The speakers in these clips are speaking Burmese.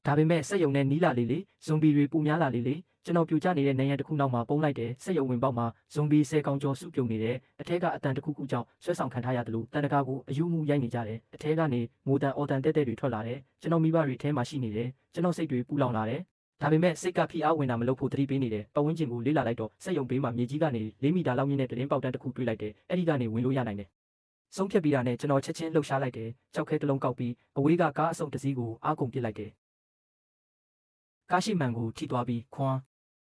ဒါပေမဲ့စက်ယုံနဲ့နီးလာလေဇွန်ဘီတွေပူများလာလေကျွန်တော်ပြူကျနေတဲ့နေရန်တစ်ခုနောက်မှာပုံလိုက်တယ်စက်ယုံဝင်ပေါက်မှာဇွန်ဘီ10ကောင်ကျော်စုပြုံနေတယ်အထက်ကအတန်တစ်ခုကြောင့်ဆွဲဆောင်ခံထားရတယ်လို့တန်တကာကိုအယူမှုရိုက်နေကြတယ်အထက်ကနေငိုတန်အော်တန်တဲ့တွေထွက်လာတယ်ကျွန်တော်မိဘတွေထဲမှာရှိနေတယ်ကျွန်တော်စိတ်တွေပူလောင်လာတယ်ဒါပေမဲ့စိတ်ကဖိအားဝင်တာမလုပ်ဖို့တတိပေးနေတယ်ပတ်ဝန်းကျင်ကိုလေးလာလိုက်တော့စက်ယုံဘေးမှာမြေကြီးကနေ4မီတာလောက်မြင့်တဲ့တင်းပေါက်တန်းတစ်ခုတွေ့လိုက်တယ်အဲ့ဒီကနေဝင်လို့ရနိုင်တယ်ဆုံးဖြတ်ပြီးတာနဲ့ကျွန်တော်ချက်ချင်းလှုပ်ရှားလိုက်တယ်ကြောက်ခဲတစ်လုံးကောက်ပြီးအဝေးကကားအစုံတစ်စီးကိုအားကုန်ပစ်လိုက်တယ်ကားရှိမှန်ကိုထိသွားပြီးခွန်း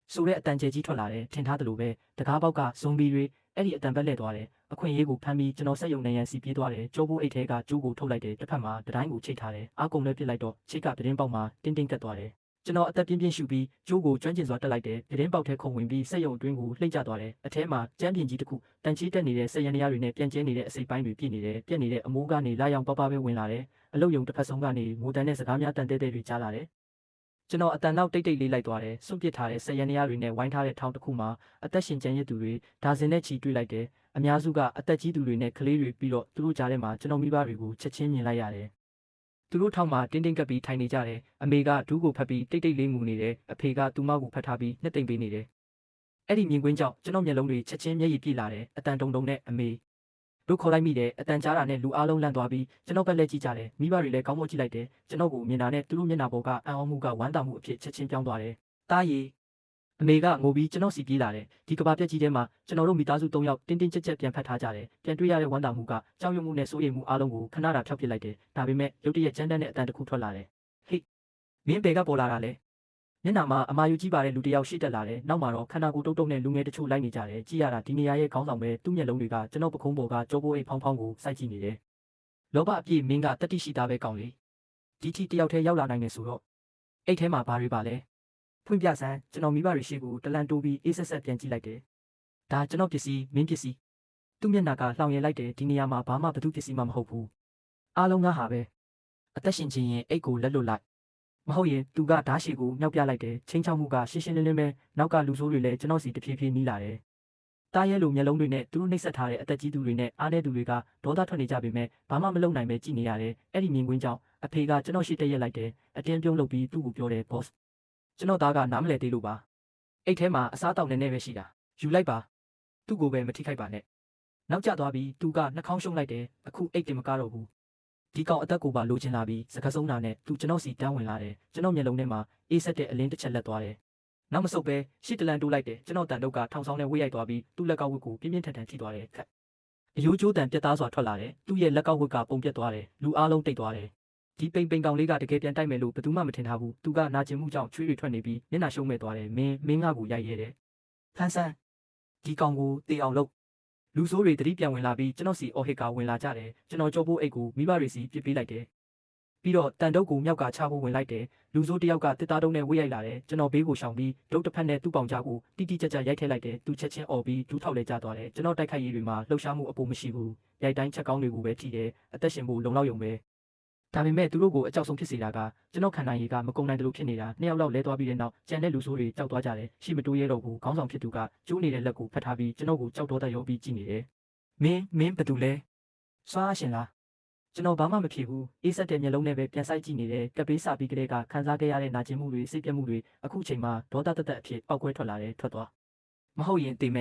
ဆိုတဲ့အတန်ကျဲကြီးထွက်လာတယ်ထင်ထားသလိုပဲတကားပေါက်ကဇွန်ဘီတွေအဲ့ဒီအတန်ဘက်လှည့်သွားတယ်အခွင့်အရေးကိုဖမ်းပြီးကျွန်တော်စက်ယုံနေရန်စီပြေးသွားတယ်ကျိုးဘိုးအိတ်ထဲကကျိုးကိုထုတ်လိုက်တယ်တစ်ဖက်မှာတတိုင်းကိုချိတ်ထားတယ်အားကုန်လည်းပစ်လိုက်တော့ချိတ်ကတင်းပေါက်မှာတင်းကတ်သွားတယ်ကျွန်တော်အသက်ပြင်းပြင်းရှူပြီးကျိုးကိုကျွမ်းကျင်စွာတက်လိုက်တယ်တင်းပေါက်ထဲခုံဝင်ပြီးစက်ယုံအတွင်းကိုလှိမ့်ကျသွားတယ်အထဲမှာကျန်းပြင်းကြီးတစ်ခုတန်ချီတက်နေတဲ့စက်ရန်ရတွေနဲ့ပြန်ကျဲနေတဲ့အစိပ်ပိုင်းတွေပြည့်နေတယ်ပြက်နေတဲ့အမိုးကနေလာရောင်ပပပဲဝင်လာတယ်အလုတ်ယုံတစ်ဖက်ဆုံးကနေငိုတန်တဲ့စကားများတန်တဲတွေကြားလာတယ်ကျွန်တော်အတန်နောက်တိတ်လေးလိုက်သွားတယ်စွန့်ပစ်ထားတဲ့စက်ရန်ရတွေနဲ့ဝိုင်းထားတဲ့ထောင်တစ်ခုမှာအသက်ရှင်ကျန်ရစ်သူတွေဒါဇင်နဲ့ချီတွေ့လိုက်တယ်အများစုကအသက်ကြီးသူတွေနဲ့ကလေးတွေပြီးတော့သူတို့ကြားထဲမှာကျွန်တော်မိဘတွေကိုချက်ချင်းမြင်လိုက်ရတယ်သူတို့ထောက်မှာတင်းကပ်ပြီးထိုင်နေကြတယ်အမေကဒူးကိုဖတ်ပြီးတိတ်လေးငူနေတယ်အဖေကသူမကိုဖတ်ထားပြီးနှစ်သိမ့်ပေးနေတယ်အဲ့ဒီမြင်ကွင်းကြောင့်ကျွန်တော်မျက်လုံးတွေချက်ချင်းမျက်ရည်ပြည့်လာတယ်အတန်တုံနဲ့အမေတို့ခေါ်လိုက်မိတယ်အတန်ကြားတာနဲ့လူအားလုံးလန့်သွားပြီးကျွန်တော်ဘက်လက်ကြည့်ကြတယ်မိဘတွေလည်းကောင်းမွန်ကြည့်လိုက်တယ်ကျွန်တော်ကိုမြင်တာနဲ့သူတို့မျက်နှာပေါ်ကအံ့ဩမှုကဝမ်းသာမှုအဖြစ်ချက်ချင်းပြောင်းသွားတယ်တားရီအမေကငိုပြီးကျွန်တော်စီပြေးလာတယ်ဒီကဘာပြက်ကြီးထဲမှာကျွန်တော်တို့မိသားစု3ယောက်တင်းကြပ်ပြန်ဖတ်ထားကြတယ်ပြန်တွေ့ရတဲ့ဝမ်းသာမှုကကြောက်ရွံ့မှုနဲ့စိုးရိမ်မှုအားလုံးကိုခဏတာဖျောက်ပစ်လိုက်တယ်ဒါပေမဲ့ရုတ်တရက်ကြမ်းတမ်းတဲ့အတန်တစ်ခုထွက်လာတယ်ဟေးမင်းဘယ်ကပေါ်လာတာလဲမျက်နှာမှာအမာယူကြီးပါတဲ့လူတစ်ယောက်ရှိတက်လာတယ်နောက်မှာတော့ခန္ဓာကိုယ်တုတ်နဲ့လူငယ်တချို့လိုက်နေကြတယ်ကြည့်ရတာဒီနေရာရဲ့ခေါင်းဆောင်ပဲသူ့မျက်လုံးတွေကကျွန်တော်ပခုံးပေါ်ကကြောပိုးအိတ်ဖောင်းကိုစိုက်ကြည့်နေတယ်လောဘအပြည့်မင်းကတတိရှိသားပဲကောင်းလေဒီထီတယောက်တည်းရောက်လာနိုင်တယ်ဆိုတော့အိတ်ထဲမှာဘာတွေပါလဲဖွင့်ပြစမ်းကျွန်တော်မိဘတွေရှိကိုတလန်တိုးပြီးအေးဆက်ပြန်ကြည့်လိုက်တယ်ဒါကျွန်တော်ပစ္စည်းမင်းပစ္စည်းသူ့မျက်နှာကလှောင်ရလိုက်တယ်ဒီနေရာမှာဘာမှဘသူပစ္စည်းမှမဟုတ်ဘူးအားလုံးငါဟာပဲအသက်ရှင်ခြင်းရင်အိတ်ကိုလက်လွတ်လိုက်မဟုတ်ရင်သူကဓာတ်ရှည်ကိုမြောက်ပြလိုက်တယ်ချင်းချောက်မှုကရှင်းရှင်းလင်းလင်းပဲနောက်ကလူဆိုးတွေလည်းကျွန်တော်စီတဖြည်းဖြည်းနီးလာတယ်တားရဲလိုမျက်လုံးတွေနဲ့သူတို့နှိပ်စက်ထားတဲ့အသက်ကြီးသူတွေနဲ့အားနည်းသူတွေကဒေါသထွက်နေကြပေမဲ့ဘာမှမလုပ်နိုင်ပဲကြည်နေရတယ်အဲ့ဒီမြင်ကွင်းကြောင့်အဖေကကျွန်တော်ရှိတရက်လိုက်တယ်အတင်းပြုံးလုပ်ပြီးသူ့ကိုပြောတယ် boss ကျွန်တော်သားကနားမလဲသေးလို့ပါအိတ်ထဲမှာအစားတောက်နေပဲရှိတာယူလိုက်ပါသူ့ကိုပဲမထိခိုက်ပါနဲ့နောက်ကျသွားပြီးသူကနှာခေါင်းရှုံလိုက်တယ်အခုအိတ်တင်မကတော့ဘူးဒီကောင်အသက်ကိုပါလိုချင်လာပြီးစကားဆုံးတာနဲ့သူကျွန်တော်စီတန်းဝင်လာတယ်ကျွန်တော်မျက်လုံးထဲမှာအေးဆက်တဲ့အလင်းတစ်ချက်လက်သွားတယ်နောက်မဆုတ်ပဲရှစ်တလန်တိုးလိုက်တယ်ကျွန်တော်တန်တုတ်ကထောင်ဆောင်နဲ့ဝေးရိုက်သွားပြီးသူ့လက်ကောက်ဝတ်ကိုပြင်းပြင်းထန်ထန်ထိသွားတယ်ခက်အယိုးကျိုးတန်ပြတ်သားစွာထွက်လာတယ်သူ့ရဲ့လက်ကောက်ဝတ်ကပုံပြတ်သွားတယ်လူအားလုံးတိတ်သွားတယ်ဒီပိန်ကောင်လေးကတကယ်ပြန်တိုက်မယ်လို့ဘယ်သူမှမထင်ထားဘူးသူကနာကျင်မှုကြောင့်ချွေးတွေထွက်နေပြီးမျက်နှာရှုံးမဲ့သွားတယ်မင်းငါ့ကိုရိုက်ရဲတယ်ဖန်ဆန်းဒီကောင်ကိုတေအောင်လုပ်လူဆိုးတွေတတိပြန်ဝင်လာပြီးကျွန်တော်စီအော်ဟစ်ကဝင်လာကြတယ်ကျွန်တော်ကြောပိုးအိတ်ကိုမိဘတွေစီပြစ်ပေးလိုက်တယ်ပြီးတော့တန်တုတ်ကိုမြောက်ကချဖို့ဝင်လိုက်တယ်လူဆိုးတယောက်ကတစ်သားတုံးနဲ့ဝေးရိုက်လာတယ်ကျွန်တော်ဘေးကိုရှောင်ပြီးဒုတ်တစ်ဖက်နဲ့သူ့ပေါင်ကြားကိုတိတိကျကျရိုက်ထည့်လိုက်တယ်သူချက်ချင်းអော်ပြီးဒူးထောက်လဲကျသွားတယ်ကျွန်တော်တိုက်ခိုက်ရေးတွေမှာလှုပ်ရှားမှုအပေါ်မရှိဘူးရိုက်တိုင်းချက်ကောင်းတွေကိုပဲထိတယ်အသက်ရှင်ဖို့လုံလောက်ယုံပဲဒါပေမဲ့သူတို့ကိုအကြောက်ဆုံးဖြစ်စေတာကကျွန်တော်ခံနိုင်ရည်ကမကုံနိုင်တယ်လို့ဖြစ်နေတာနှစ်ယောက်လောက်လဲသွားပြီးတဲ့နောက်ကြံတဲ့လူဆိုးတွေကြောက်သွားကြတယ်ရှိမတိုးရဲတော့ဘူးခေါင်းဆောင်ဖြစ်သူကကျိုးနေတဲ့လက်ကိုဖတ်ထားပြီးကျွန်တော်ကိုကြောက်တော့တရောပြီးကြည့်နေတယ်မင်းဘာတူလဲစွာရှင်လားကျွန်တော်ဘာမှမဖြစ်ဘူးအေးဆက်တဲ့မျက်လုံးနဲ့ပဲပြန်ဆိုင်ကြည့်နေတယ်ကပ်ပေးစာပြီးကလေးကခံစားခဲ့ရတဲ့နာကျင်မှုတွေစိတ်ပြတ်မှုတွေအခုချိန်မှာဒေါသတက်အဖြစ်ပောက်ကွဲထွက်လာတယ်ထွက်သွားမဟုတ်ရင်တေမဲ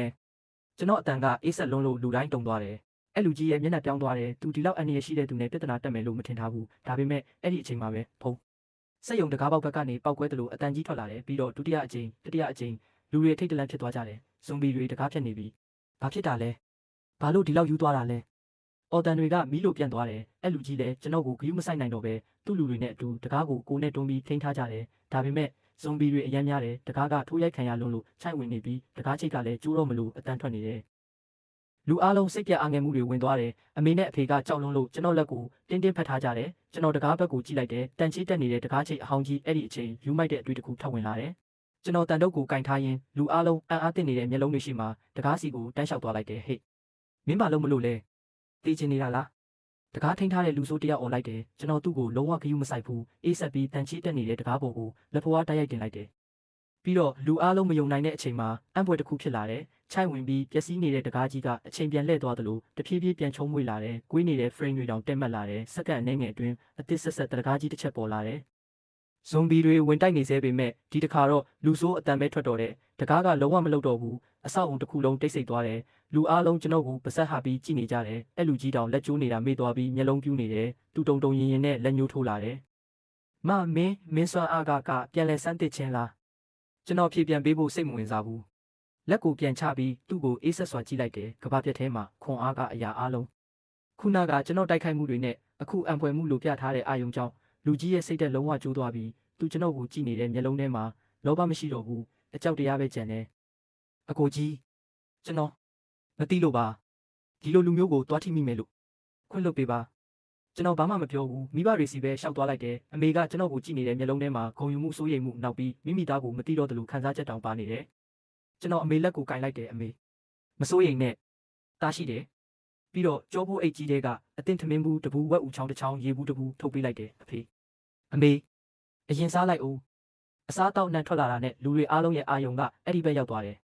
ကျွန်တော်အတန်ကအေးဆက်လုံးလို့လူတိုင်းတုံသွားတယ်အဲ့လူကြီးရဲ့မျက်နှာပြောင်းသွားတယ်သူဒီလောက်အန္တရာယ်ရှိတဲ့သူနဲ့ပြဿနာတက်မယ်လို့မထင်ထားဘူးဒါပေမဲ့အဲ့ဒီအချိန်မှာပဲဖုံးစက်ယုံတကားပေါက်ဘက်ကနေပောက်ကွဲတယ်လို့အတန်ကြီးထွက်လာတယ်ပြီးတော့ဒုတိယအချိန်တတိယအချိန်လူတွေထိတ်တလန့်ဖြစ်သွားကြတယ်ဇွန်ဘီတွေတကားဖြတ်နေပြီဘာဖြစ်တာလဲဘာလို့ဒီလောက်ယူသွားတာလဲအော်တန်တွေကမီးလို့ပြန်သွားတယ်အဲ့လူကြီးလည်းကျွန်တော်ကိုဂယုမဆိုင်နိုင်တော့ပဲသူ့လူတွေနဲ့အတူတကားကိုနဲ့တွန်းပြီးထိန်းထားကြတယ်ဒါပေမဲ့ဇွန်ဘီတွေအများများတယ်တကားကထိုးရိုက်ခံရလွန်းလို့ခြိုက်ဝင်နေပြီးတကားချိတ်ကလည်းကျိုးတော့မလို့အတန်ထွက်နေတယ်လူအားလုံးစိတ်ပြအားငယ်မှုတွေဝင်သွားတယ်အမေနဲ့အဖေကကြောက်လွန်းလို့ကျွန်တော်လက်ကိုတင်းဖတ်ထားကြတယ်ကျွန်တော်တကားဘက်ကိုကြည့်လိုက်တယ်တန်ချီတက်နေတဲ့တကားချိတ်အဟောင်းကြီးအဲ့ဒီအချိန်ယူမိုက်တဲ့အတွေ့တစ်ခုထပ်ဝင်လာတယ်ကျွန်တော်တန်တုတ်ကိုကင်ထားရင်လူအားလုံးအံ့အားသင့်နေတဲ့မျက်လုံးတွေရှိမှတကားစီကိုတန်းလျှောက်သွားလိုက်တယ်ဟေ့မင်းဘာလို့မလို့လဲတေးချင်နေတာလားတကားထိန်းထားတဲ့လူဆိုးတယောက်អော်လိုက်တယ်ကျွန်တော်သူ့ကိုလုံးဝဂယုမဆိုင်ဘူးအေးဆက်ပြီးတန်ချီတက်နေတဲ့တကားပေါ်ကိုလက်ဖွားတိုက်ရိုက်တင်လိုက်တယ်ပြီးတော့လူအားလုံးမယုံနိုင်တဲ့အချိန်မှာအံ့ဖွယ်တစ်ခုဖြစ်လာတယ်ခြိုက်ဝင်ပြီးပျက်စီးနေတဲ့တကားကြီးကအချိန်ပြန်လှည့်သွားသလိုတဖြည်းဖြည်းပြန်ချုံးမွေလာတယ်ကွေးနေတဲ့ frame တွေတောင်တက်မှတ်လာတယ်စက္ကန့်အနည်းငယ်အတွင်းအသစ်ဆက်တကားကြီးတစ်ချက်ပေါ်လာတယ် ဇွန်ဘီတွေဝင်တိုက်နေစေပေမဲ့ဒီတစ်ခါတော့လူဆိုးအတန်ပဲထွက်တော်တယ်တကားကလုံးဝမလုပ်တော့ဘူးအဆောက်အုံတစ်ခုလုံးတိတ်ဆိတ်သွားတယ်လူအားလုံးကျွန်တော်ကိုပါဆက်ဟာပြီးကြည့်နေကြတယ်အဲ့လူကြီးတောင်လက်ကျိုးနေတာမေ့သွားပြီးမျက်လုံးပြူးနေတယ်တူတုံတုံရင်ရင်နဲ့လက်ညှိုးထိုးလာတယ်မင်းစွမ်းအားကပြန်လဲစမ်းသစ်ချင်းလားကျွန်တော်ဖြေပြန်ပေးဖို့စိတ်မဝင်စားဘူးလက်ကိုပြန်ချပြီးသူ့ကိုအေးဆက်စွာကြည့်လိုက်တယ်ကဘာပြက်ထဲမှာခွန်အားကအရာအလုံးခုနကကျွန်တော်တိုက်ခိုက်မှုတွေနဲ့အခုအံဖွယ်မှုလိုပြထားတဲ့အာယုံကြောင့်လူကြီးရဲ့စိတ်သက်လုံးဝကျိုးသွားပြီးသူကျွန်တော်ကိုကြည့်နေတဲ့မျက်လုံးထဲမှာလောဘမရှိတော့ဘူးအကြောက်တရားပဲကြံတယ်အကိုကြီးကျွန်တော်မသိလို့ပါဒီလိုလူမျိုးကိုတွားထိမိမယ်လို့ခွင့်လွှတ်ပေးပါကျွန်တော်ဘာမှမပြောဘူးမိဘတွေစီပဲရှောက်သွားလိုက်တယ်အမေကကျွန်တော်ကိုကြည့်နေတဲ့မျက်လုံးထဲမှာဂုံယူမှုစိုးရိမ်မှုနောက်ပြီးမိမိသားကိုမသိတော့တယ်လို့ခံစားချက်တောင်ပါနေတယ်ကျွန်တော်အမေလက်ကိုကင်လိုက်တယ်အမေမစိုးရိမ်နဲ့တားရှိတယ်ပြီးတော့ကြောဖို့အိတ်ကြီးတွေကအတင်းထမင်းဘူးတဘူးဝက်ဦးချောင်းတစ်ချောင်းရေဘူးတဘူးထုတ်ပေးလိုက်တယ်အဖေအမေအရင်စားလိုက်ဦးအစားတောက်နှံထွက်လာတာနဲ့လူတွေအားလုံးရဲ့အာယုံကအဲ့ဒီဘက်ရောက်သွားတယ်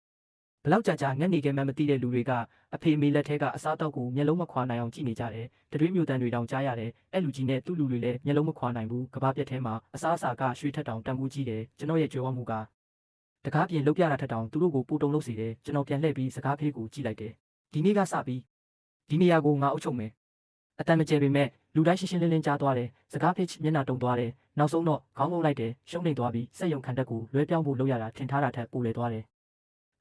ဘလောက်ကြာငတ်နေခဲ့မှမသိတဲ့လူတွေကအဖေမေလက်ထဲကအစားတောက်ကိုမျက်လုံးမခွာနိုင်အောင်ကြည့်နေကြတယ်တရွေးမျိုးတန်တွေတောင်ကြားရတယ်အဲ့လူကြီးနဲ့သူ့လူတွေလည်းမျက်လုံးမခွာနိုင်ဘူးကဘာပြက်ထဲမှာအစားအစာကရွှေထက်တောင်တန်ဖိုးကြီးတယ်ကျွန်တော်ရဲ့ကြွယ်ဝမှုကတကားပြင်လုတ်ပြတာထက်တောင်သူတို့ကိုပိုတုံလို့စီတယ်ကျွန်တော်ပြန်လှည့်ပြီးစကားဖေးကိုကြည့်လိုက်တယ်ဒီနေ့ကစပြီးဒီနေရာကိုငါအုပ်ချုပ်မယ်အတန်မကျဲပေမဲ့လူတိုင်းရှင်းရှင်းလင်းလင်းကြားသွားတယ်စကားဖေးမျက်နှာတုံသွားတယ်နောက်ဆုံးတော့ခေါင်းငုံလိုက်တယ်ရှုံးနေသွားပြီးစက်ယုံခံတက်ကိုလွဲပြောင်းဖို့လုပ်ရတာထင်ထားတာထက်ပိုလေသွားတယ်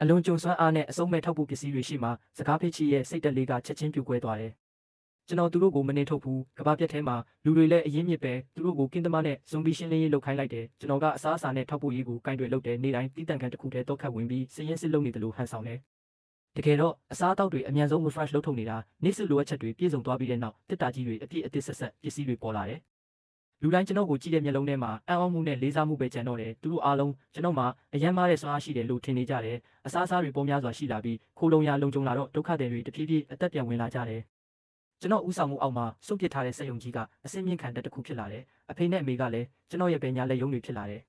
အလွန်ကြုံစွမ်းအားနဲ့အစုံမဲ့ထောက်ဖို့ပစ္စည်းတွေရှိမှစကားဖေးချီရဲ့စိတ်တက်လေးကချက်ချင်းပြိုကွဲသွားတယ်ကျွန်တော်သူတို့ကိုမနေထုတ်ဘူးကဘာပြက်ထဲမှာလူတွေလည်းအရင်မြစ်ပဲသူတို့ကိုကင်းသမားနဲ့ဇွန်ဘီရှင်းလင်းရေးလုပ်ခိုင်းလိုက်တယ်ကျွန်တော်ကအစားအစာနဲ့ထောက်ဖို့ရေးကိုကင်တွေလုပ်တယ်နေတိုင်းတီးတန့်ကန်တစ်ခုတည်းတော့ခတ်ဝင်ပြီးစရင်စစ်လုပ်နေတယ်လို့ဟန်ဆောင်တယ်တကယ်တော့အစားအသောက်တွေအမြန်ဆုံး refresh လုပ်ထုတ်နေတာနေ့စစ်လိုအပ်ချက်တွေပြည့်စုံသွားပြီးတဲ့နောက်တစ်တာကြီးတွေအပြည့်အသစ်ဆက်ပစ္စည်းတွေပေါ်လာတယ်လူတိုင်းကျွန်တော်ကိုကြည့်တဲ့မျက်လုံးထဲမှာအံ့ဩမှုနဲ့လေးစားမှုပဲကျန်တော့တယ်သူတို့အားလုံးကျွန်တော်မှာအယမ်းမားတဲ့စွမ်းအားရှိတယ်လို့ထင်နေကြတယ်အစားအစာတွေပေါ်များစွာရှိလာပြီးခိုးလုံရလုံခြုံလာတော့ဒုက္ခတွေတဖြည်းဖြည်းအသက်ပြန်ဝင်လာကြတယ်ကျွန်တော်ဥဆောင်မှုအောက်မှာစုပ်ပစ်ထားတဲ့စက်ယုံကြီးကအစင်းမြင့်ခံတဲ့တစ်ခုဖြစ်လာတယ်အဖေနဲ့အမေကလည်းကျွန်တော်ရဲ့ပညာလက်ယုံတွေဖြစ်လာတယ်